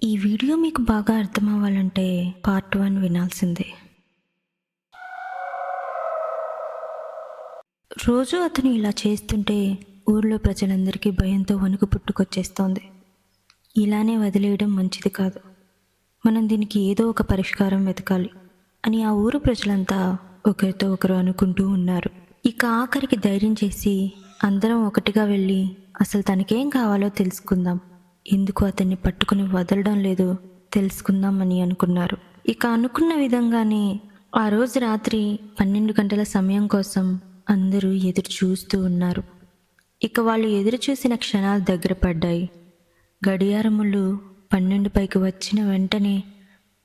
ఈ వీడియో మీకు బాగా అర్థం అవ్వాలంటే పార్ట్ 1 వినాల్సిందే. రోజు అతను ఇలా చేస్తుంటే ఊర్లో ప్రజలందరికీ భయంతో వణుకు పుట్టుకొచ్చేస్తోంది. ఇలానే వదిలేయడం మంచిది కాదు, మనం దీనికి ఏదో ఒక పరిష్కారం వెతకాలి అని ఆ ఊరు ప్రజలంతా ఒకరితో ఒకరు అనుకుంటూ ఉన్నారు. ఇక ఆఖరికి ధైర్యం చేసి అందరం ఒకటిగా వెళ్ళి అసలు తనకేం కావాలో తెలుసుకుందాం, ఎందుకు అతన్ని పట్టుకుని వదలడం లేదో తెలుసుకుందాం అని అనుకున్నారు. ఇక అనుకున్న విధంగానే ఆ రోజు రాత్రి 12 గంటల సమయం కోసం అందరూ ఎదురు చూస్తూ ఉన్నారు. ఇక వాళ్ళు ఎదురు చూసిన క్షణాలు దగ్గర పడ్డాయి. గడియారములు 12 పైకి వచ్చిన వెంటనే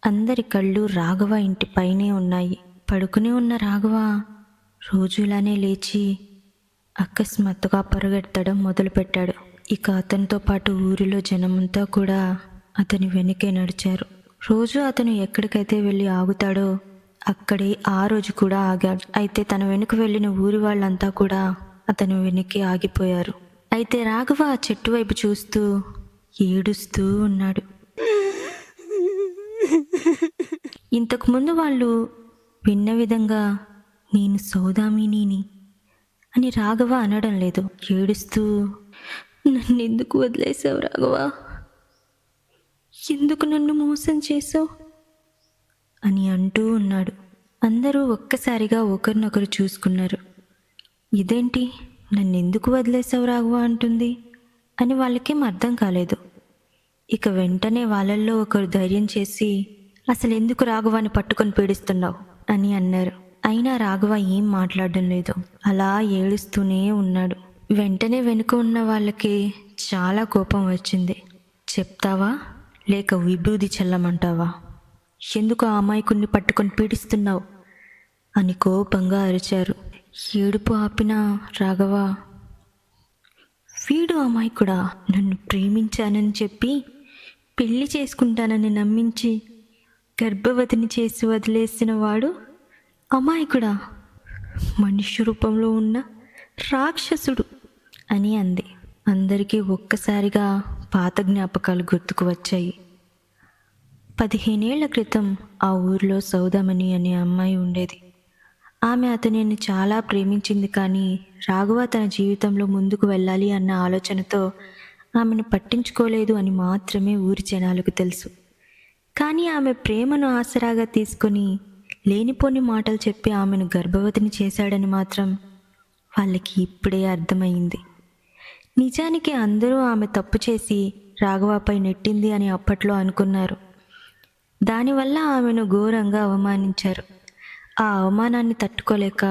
అందరి కళ్ళు రాఘవ ఇంటి పైనే ఉన్నాయి. పడుకుని ఉన్న రాఘవ రోజులానే లేచి అకస్మాత్తుగా పరుగెత్తడం మొదలుపెట్టాడు. ఇక అతనితో పాటు ఊరిలో జనమంతా కూడా అతని వెనుకే నడిచారు. రోజు అతను ఎక్కడికైతే వెళ్ళి ఆగుతాడో అక్కడే ఆ రోజు కూడా ఆగాడు. అయితే తన వెనుక వెళ్ళిన ఊరి వాళ్ళంతా కూడా అతను వెనక్కి ఆగిపోయారు. అయితే రాఘవ ఆ చెట్టు వైపు చూస్తూ ఏడుస్తూ ఉన్నాడు. ఇంతకుముందు వాళ్ళు విన్న విధంగా నేను సౌదామినిని అని రాఘవ అనడం లేదు. ఏడుస్తూ నన్ను ఎందుకు వదిలేసావు రాఘవ, ఎందుకు నన్ను మోసం చేసావు అని అంటూ ఉన్నాడు. అందరూ ఒక్కసారిగా ఒకరినొకరు చూసుకున్నారు. ఇదేంటి నన్ను ఎందుకు వదిలేసావు రాఘవ అంటుంది అని వాళ్ళకేం అర్థం కాలేదు. ఇక వెంటనే వాళ్ళల్లో ఒకరు ధైర్యం చేసి అసలు ఎందుకు రాఘవాన్ని పట్టుకొని పీడిస్తున్నావు అని అన్నారు. అయినా రాఘవ ఏం మాట్లాడడం లేదు, అలా ఏడుస్తూనే ఉన్నాడు. వెంటనే వెనుక ఉన్న వాళ్ళకి చాలా కోపం వచ్చింది. చెప్తావా లేక విభూది చల్లమంటావా, ఎందుకు ఆ అమాయకుణ్ణి పట్టుకొని పీడిస్తున్నావు అని కోపంగా అరిచారు. ఏడుపు ఆపిన రాఘవ, వీడు అమాయకుడా, నన్ను ప్రేమించానని చెప్పి పెళ్లి చేసుకుంటానని నమ్మించి గర్భవతిని చేసి వదిలేసిన వాడు అమాయకుడా, మనుష్య రూపంలో ఉన్న రాక్షసుడు అని అంది. అందరికీ ఒక్కసారిగా పాత జ్ఞాపకాలు గుర్తుకు వచ్చాయి. 15 ఏళ్ల క్రితం ఆ ఊరిలో సౌదామణి అనే అమ్మాయి ఉండేది. ఆమె అతనిని చాలా ప్రేమించింది, కానీ రాఘవ తన జీవితంలో ముందుకు వెళ్ళాలి అన్న ఆలోచనతో ఆమెను పట్టించుకోలేదు అని మాత్రమే ఊరి జనాలకు తెలుసు. కానీ ఆమె ప్రేమను ఆసరాగా తీసుకొని లేనిపోని మాటలు చెప్పి ఆమెను గర్భవతిని చేశాడని మాత్రం వాళ్ళకి ఇప్పుడే అర్థమైంది. నిజానికి అందరూ ఆమె తప్పు చేసి రాఘవపై నెట్టింది అని అప్పట్లో అనుకున్నారు. దానివల్ల ఆమెను ఘోరంగా అవమానించారు. ఆ అవమానాన్ని తట్టుకోలేక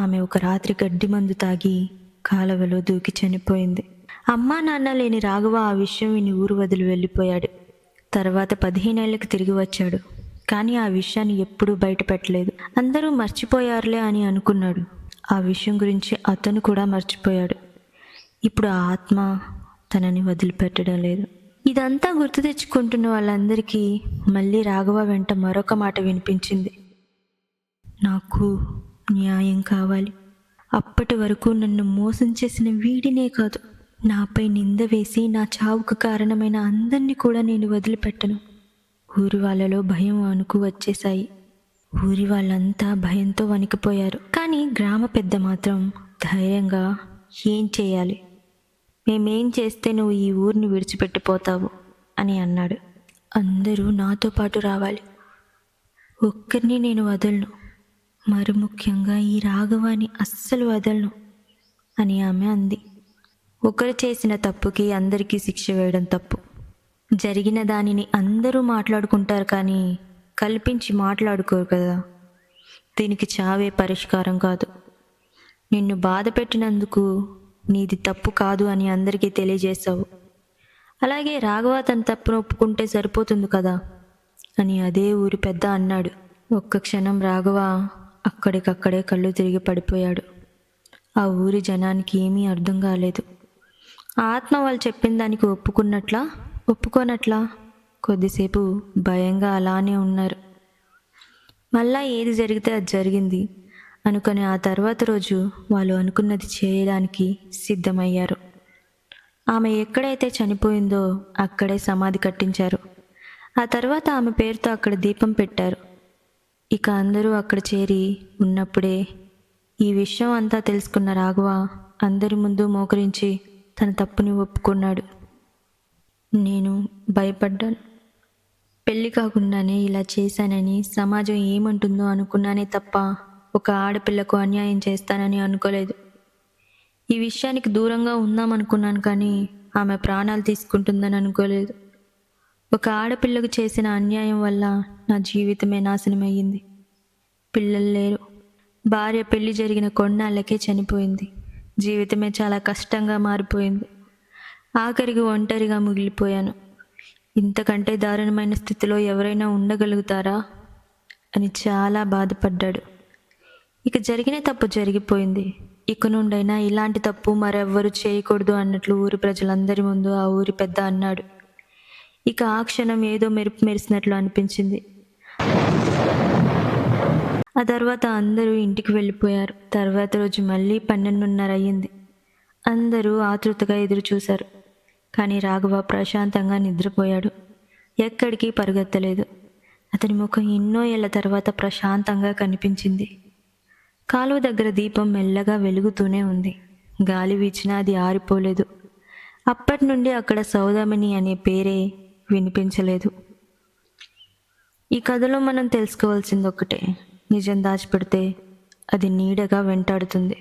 ఆమె ఒక రాత్రి గడ్డి మందు తాగి కాలవలో దూకి చనిపోయింది. అమ్మా నాన్న లేని రాఘవ ఆ విషయం విని ఊరు వదిలి వెళ్ళిపోయాడు. తర్వాత 15 ఏళ్ళకి తిరిగి వచ్చాడు, కానీ ఆ విషయాన్ని ఎప్పుడూ బయట పెట్టలేదు. అందరూ మర్చిపోయారులే అని అనుకున్నాడు. ఆ విషయం గురించి అతను కూడా మర్చిపోయాడు. ఇప్పుడు ఆ ఆత్మ తనని వదిలిపెట్టడం లేదు. ఇదంతా గుర్తు తెచ్చుకుంటున్న వాళ్ళందరికీ మళ్ళీ రాఘవ వెంట మరొక మాట వినిపించింది. నాకు న్యాయం కావాలి. అప్పటి వరకు నన్ను మోసం చేసిన వీడినే కాదు, నాపై నింద వేసి నా చావుకు కారణమైన అందరినీ కూడా నేను వదిలిపెట్టను. ఊరి వాళ్ళలో భయం వణుకు వచ్చేశాయి. ఊరి వాళ్ళంతా భయంతో వణికిపోయారు. కానీ గ్రామ పెద్ద మాత్రం ధైర్యంగా, ఏం చేయాలి, మేమేం చేస్తే నువ్వు ఈ ఊరిని విడిచిపెట్టిపోతావు అని అన్నాడు. అందరూ నాతో పాటు రావాలి, ఒక్కరిని నేను వదలను, మరి ముఖ్యంగా ఈ రాఘవాన్ని అస్సలు వదలను అని ఆమె అంది. ఒకరు చేసిన తప్పుకి అందరికీ శిక్ష వేయడం తప్పు. జరిగిన దానిని అందరూ మాట్లాడుకుంటారు, కానీ కల్పించి మాట్లాడుకోరు కదా. దీనికి చావే పరిష్కారం కాదు. నిన్ను బాధ పెట్టినందుకు నీది తప్పు కాదు అని అందరికీ తెలియజేశావు. అలాగే రాఘవ తన తప్పును ఒప్పుకుంటే సరిపోతుంది కదా అని అదే ఊరి పెద్ద అన్నాడు. ఒక్క క్షణం రాఘవ అక్కడికక్కడే కళ్ళు తిరిగి పడిపోయాడు. ఆ ఊరి జనానికి ఏమీ అర్థం కాలేదు. ఆత్మ వాళ్ళు చెప్పిన దానికి ఒప్పుకోనట్లా కొద్దిసేపు భయంగా అలానే ఉన్నారు. మళ్ళా ఏది జరిగితే అది జరిగింది అనుకొని ఆ తర్వాత రోజు వాళ్ళు అనుకున్నది చేయడానికి సిద్ధమయ్యారు. ఆమె ఎక్కడైతే చనిపోయిందో అక్కడే సమాధి కట్టించారు. ఆ తర్వాత ఆమె పేరుతో అక్కడ దీపం పెట్టారు. ఇక అందరూ అక్కడ చేరి ఉన్నప్పుడే ఈ విషయం అంతా తెలుసుకున్న రాఘవ అందరి ముందు మోకరించి తన తప్పుని ఒప్పుకున్నాడు. నేను భయపడ్డాను. పెళ్ళి కాకుండానే ఇలా చేశానని సమాజం ఏమంటుందో అనుకున్నానే తప్ప ఒక ఆడపిల్లకు అన్యాయం చేస్తానని అనుకోలేదు. ఈ విషయానికి దూరంగా ఉందామనుకున్నాను, కానీ ఆమె ప్రాణాలు తీసుకుంటుందని అనుకోలేదు. ఒక ఆడపిల్లకు చేసిన అన్యాయం వల్ల నా జీవితమే నాశనమయ్యింది. పిల్లలు లేరు. భార్య పెళ్లి జరిగిన కొన్నాళ్ళకే చనిపోయింది. జీవితమే చాలా కష్టంగా మారిపోయింది. ఆఖరికి ఒంటరిగా మిగిలిపోయాను. ఇంతకంటే దారుణమైన స్థితిలో ఎవరైనా ఉండగలుగుతారా అని చాలా బాధపడ్డాడు. ఇక జరిగిన తప్పు జరిగిపోయింది. ఇక నుండైనా ఇలాంటి తప్పు మరెవ్వరూ చేయకూడదు అన్నట్లు ఊరి ప్రజలందరి ముందు ఆ ఊరి పెద్ద అన్నాడు. ఇక ఆ క్షణం ఏదో మెరుపు మెరిసినట్లు అనిపించింది. ఆ తర్వాత అందరూ ఇంటికి వెళ్ళిపోయారు. తర్వాత రోజు మళ్ళీ 12:30 అయ్యింది. అందరూ ఆతృతగా ఎదురు చూశారు. కానీ రాఘవ ప్రశాంతంగా నిద్రపోయాడు. ఎక్కడికి పరుగెత్తలేదు. అతని ముఖం ఎన్నో ఏళ్ల తర్వాత ప్రశాంతంగా కనిపించింది. కాలువ దగ్గర దీపం మెల్లగా వెలుగుతూనే ఉంది. గాలి వీచినా అది ఆరిపోలేదు. అప్పటి నుండి అక్కడ సౌదామిని అనే పేరే వినిపించలేదు. ఈ కథలో మనం తెలుసుకోవాల్సింది ఒక్కటే: నిజం దాచిపెడితే అది నీడగా వెంటాడుతుంది.